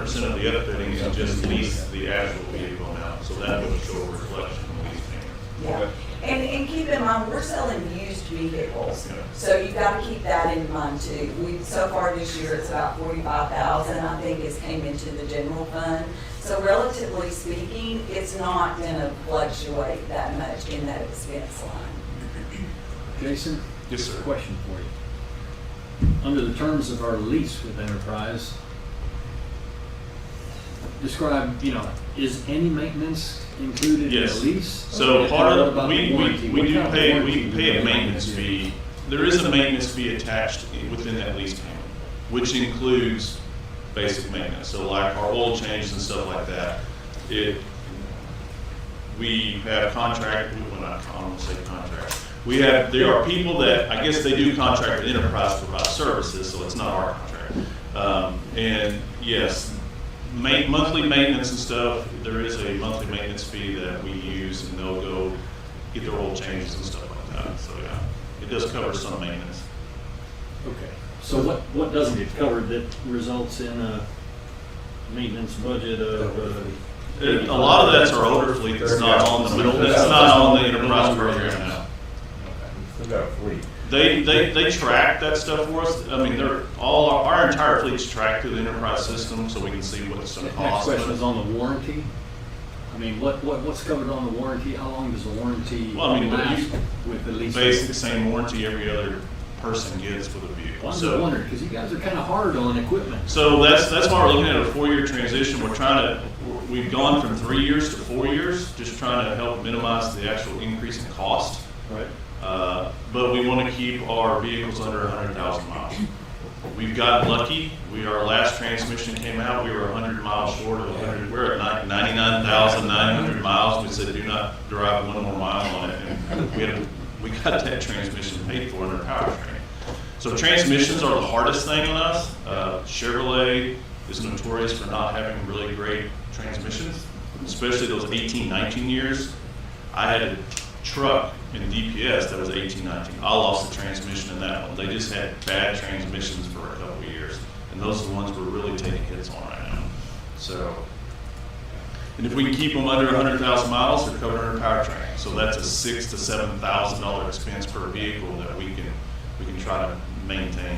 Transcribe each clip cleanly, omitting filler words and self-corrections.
100% of the upfitting and just lease the actual vehicle now. So that would show a reflection of the lease payment. Yeah, and keep in mind, we're selling used vehicles, Yeah. so you've got to keep that in mind too. So far this year, it's about 45,000, I think, has came into the general fund. So relatively speaking, it's not gonna fluctuate that much in that expense line. Jason? Yes, sir. Question for you. Under the terms of our lease with Enterprise, describe, is any maintenance included in Yes. the lease? So And part what of, about we the warranty? What do kind of pay, warranty we do pay have a on maintenance the fee. There is a maintenance fee attached within that lease payment, which includes basic maintenance. So like our oil changes and stuff like that. We have contract, I don't want to say contract. There are people that, I guess they do contract with Enterprise to provide services, so it's not our contract. And yes, monthly maintenance and stuff, there is a monthly maintenance fee that we use, and they'll go get their oil changes and stuff like that. So yeah, it does cover some maintenance. Okay, so what doesn't get covered that results in a maintenance budget of? A lot of that's our older fleet that's not on the Enterprise program now. Still got a fleet. They track that stuff for us. I mean, our entire fleet's tracked through the Enterprise system, so we can see what it's going to Next cost. question is on the warranty. I mean, what's covered on the warranty? How long does the warranty Well, I mean, last with the lease? Basic same warranty every other person gets with a vehicle. Well, I'm just wondering, because you guys are kind of hard on equipment. So that's why we're looking at a 4-year transition. We've gone from 3 years to 4 years, just trying to help minimize the actual increase in cost. Right. But we want to keep our vehicles under 100,000 miles. We've gotten lucky. Our last transmission came out, we were 100 miles short of 100. We're at 99,900 miles. We said, do not drive one more mile on it. And we got that transmission paid for in our powertrain. So transmissions are the hardest thing on us. Chevrolet is notorious for not having really great transmissions, especially those 18, 19 years. I had a truck in DPS that was 18, 19. I lost the transmission in that one. They just had bad transmissions for a couple of years. And those are the ones we're really taking hits on right now. So, and if we can keep them under 100,000 miles, they're covered under powertrain. So that's a $6,000 to $7,000 expense per vehicle that we can try to maintain.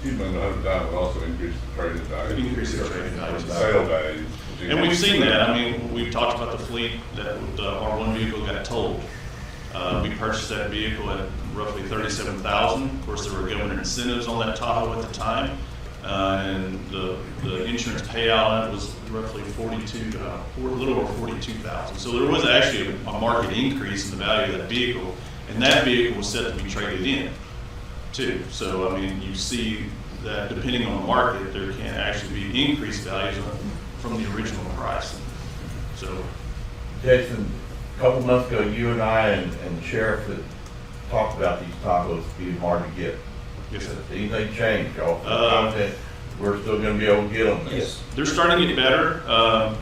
Keep them under 100,000 will also increase the trading value. Increase the trading value. The sale value. And we've seen that. I mean, we've talked about the fleet that our one vehicle got totaled. We purchased that vehicle at roughly $37,000. Of course, there were government incentives on that Tahoe at the time, and the insurance payout on it was roughly a little over $42,000. So there was actually a market increase in the value of that vehicle, and that vehicle was set to be traded in too. So I mean, you see that depending on the market, there can actually be increased values from the original price. So, Jason, a couple months ago, you and I and the sheriff had talked about these Tahoes being hard to get. yes, sir. Has anything changed, y'all? Confident we're still gonna be able to get them? Yes, they're starting to get better.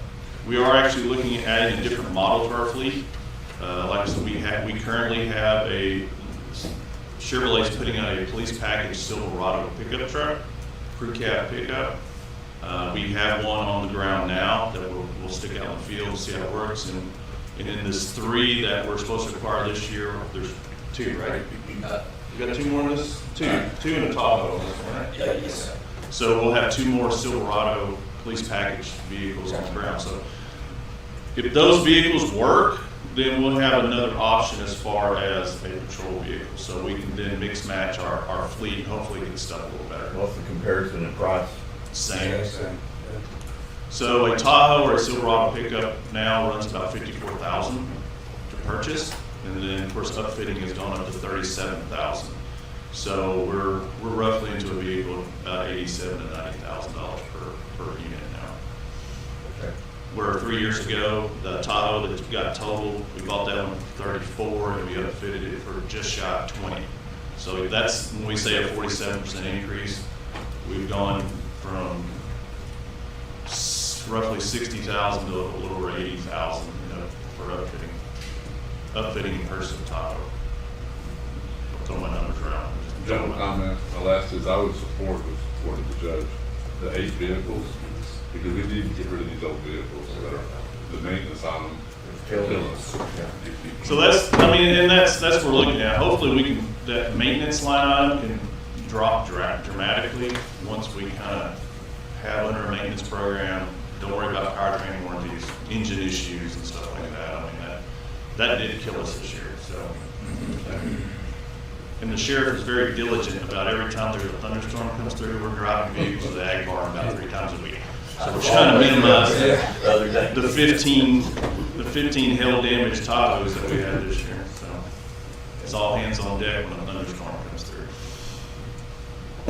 We are actually looking at adding a different model to our fleet. Like I said, we currently have Chevrolet's putting out a police package Silverado pickup truck, crew cab pickup. We have one on the ground now that we'll stick out in the field and see how it works. And in this 3 that we're supposed to acquire this year, there's 2, right? You got 2 more in this? 2 in the Tahoe, right? Yeah, yes. So we'll have 2 more Silverado police package vehicles on the ground. So if those vehicles work, then we'll have another option as far as a patrol vehicle. So we can then mix match our fleet and hopefully get stuff a little better. What's the comparison in price? Same. So a Tahoe or a Silverado pickup now runs about $54,000 to purchase. And then of course upfitting has gone up to $37,000. So we're roughly into a vehicle of about $87,000 to $90,000 per unit now. Okay. Where 3 years ago, the Tahoe that got totaled, we bought that one for $34,000 and we upfitted it for just shy of $20,000. So that's when we say a 47% increase. We've gone from roughly $60,000 to a little over $80,000, for upfitting and purchase of Tahoe. Throw my numbers around. General comment, my last is I would support the judge, the 8 vehicles. because we need to get rid of these old vehicles that are, the maintenance on them. Kill us. So that's, I mean, and that's what we're looking at. Hopefully we can, that maintenance line item can drop dramatically once we kind of have under a maintenance program. Don't worry about powertrain warranties, engine issues and stuff like that. I mean, that did kill us this year, so. And the sheriff is very diligent about every time there's a thunderstorm comes through, we're driving vehicles to the ag barn about 3 times a week. So we're trying to minimize the 15 hail damaged Tahoes that we had this year. So it's all hands on deck when a thunderstorm comes through. I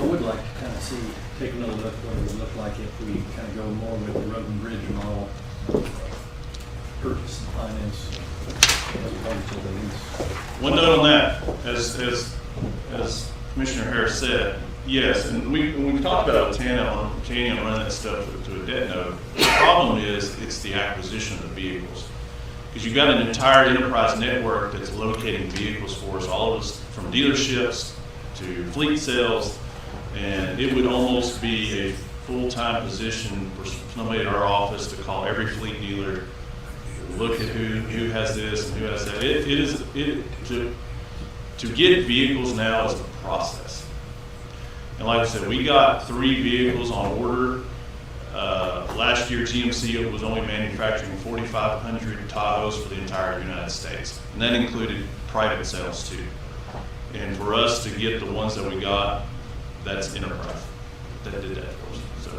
would like to kind of see, take another look what it would look like if we kind of go more with the road and bridge model, purchase and finance as opposed to the lease. One note on that, as Commissioner Harris said, yes, and we talked about Tanya running that stuff to a debt note. The problem is it's the acquisition of the vehicles. Because you've got an entire enterprise network that's locating vehicles for us, all of us from dealerships to fleet sales, and it would almost be a full-time position for somebody at our office to call every fleet dealer, look at who has this and who has that. To get vehicles now is a process. And like I said, we got 3 vehicles on order. Last year, GMC was only manufacturing 4,500 Tahoes for the entire United States. And that included private sales too. And for us to get the ones that we got, that's enterprise that did that for us. So.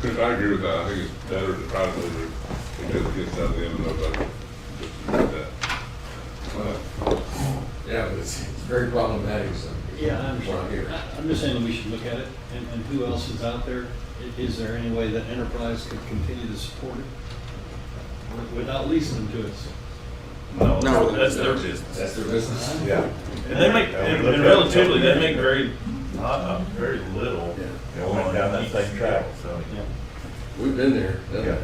Chris, I agree with that. I think it's better to try to deliver it because it gets out the end of the budget. Just do that. Yeah, but it's very problematic, so. Yeah, I What I hear. understand. I'm just saying that we should look at it, and who else is out there? Is there any way that enterprise could continue to support it without leasing them to us? No, that's their business. That's their business. Yeah. And they make, and relatively, they make very little. Yeah, we went down that same track, so. Yeah. We've been there, done Yeah. that.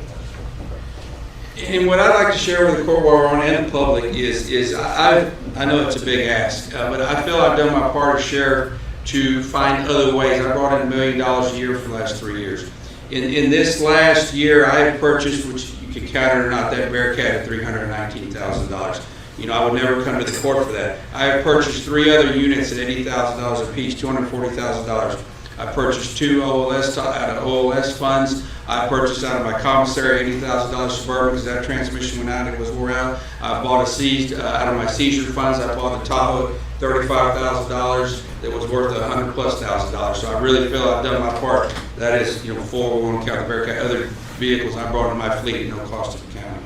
And what I'd like to share with the court while we're on and the public is I know it's a big ask, but I feel I've done my part as sheriff to find other ways. I brought in $1 million a year for the last 3 years. In this last year, I have purchased, which you can count it or not, that Bearcat at $319,000. You know, I would never come to the court for that. I have purchased 3 other units at $80,000 apiece, $240,000. I purchased 2 OLS out of OLS funds. I purchased out of my commissary $80,000 Suburban because that transmission went out, it was wore out. I bought a seized, out of my seizure funds, I bought the Tahoe $35,000 that was worth $100,000+. So I really feel I've done my part. That is, you know, before we want to count the Bearcat, other vehicles I brought in my fleet at no cost to the county.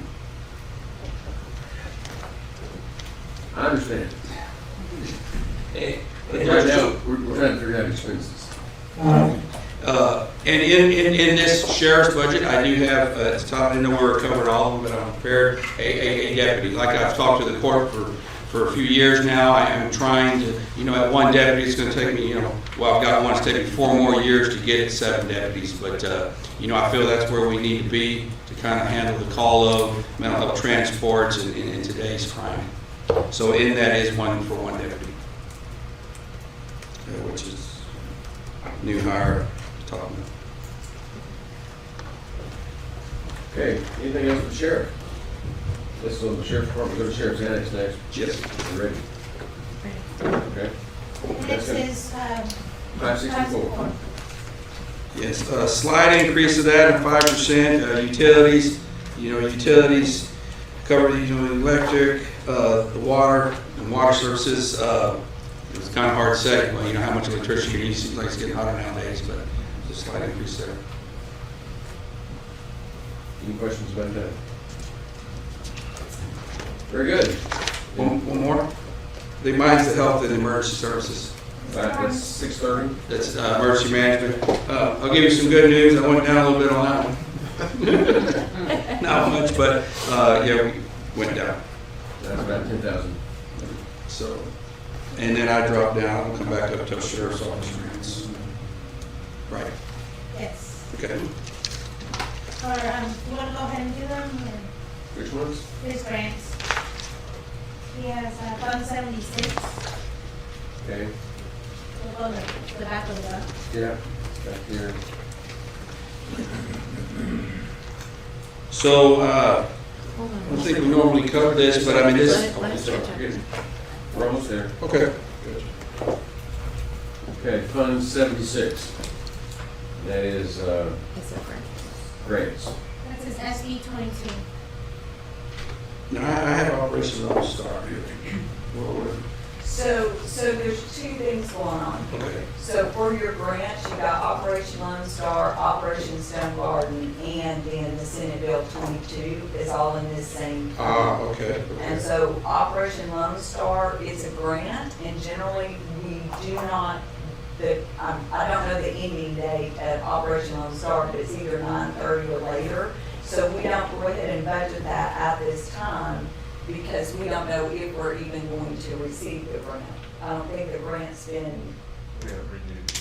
I understand. And But right now, we're trying to figure out expenses. And in this sheriff's budget, I do have, at the top, I didn't know we were covering all of them, but I'm prepared, a deputy. Like I've talked to the court for a few years now, I am trying to, you know, at 1 deputy, it's gonna take me, you know, well, I've got one, it's taking 4 more years to get it 7 deputies. But, you know, I feel that's where we need to be to kind of handle the call of mental health transports in today's crime. So in that is 1 for 1 deputy, which is new hire. Talking. Okay, anything else for the sheriff? This is on the sheriff's department, go to sheriff's annex next. Yes. You ready? Okay. This is, 564. Yes, slight increase of that of 5%. Utilities, you know, utilities cover, you know, electric, the water, and water services. It's kind of hard to say, well, you know, how much electricity you use. Seems like it's getting hotter nowadays, but there's a slight increase there. Any questions about that? Very good. One more. The mine's the health and emergency services. That's 6:30. That's emergency management. I'll give you some good news. I went down a little bit on that one. Not much, but yeah, we went down. That's about 10,000. So, and then I dropped down. I'll come back up to the sheriff's office grants. Right. yes. Okay. Or, you wanna go ahead and do them, or Which ones? these grants? He has, Fund 76, Okay. we'll go to the back of the, Yeah. back here. So, I don't think we normally cover this, but I mean, this, We're almost there. okay. Okay, Fund 76. That is It's a grants. That says SE 22. Now, I have Operation Lone Star here. So there's two things going on. Okay. So for your grants, you got Operation Lone Star, Operation Stone Garden, and then the Senate Bill 22 is all in this same. Okay. And so Operation Lone Star is a grant, and generally, we do not, I don't know the ending date of Operation Lone Star, but it's either 9:30 or later. So we don't go ahead and budget that at this time, because we don't know if we're even going to receive the grant. I don't think the grant's been, We haven't renewed.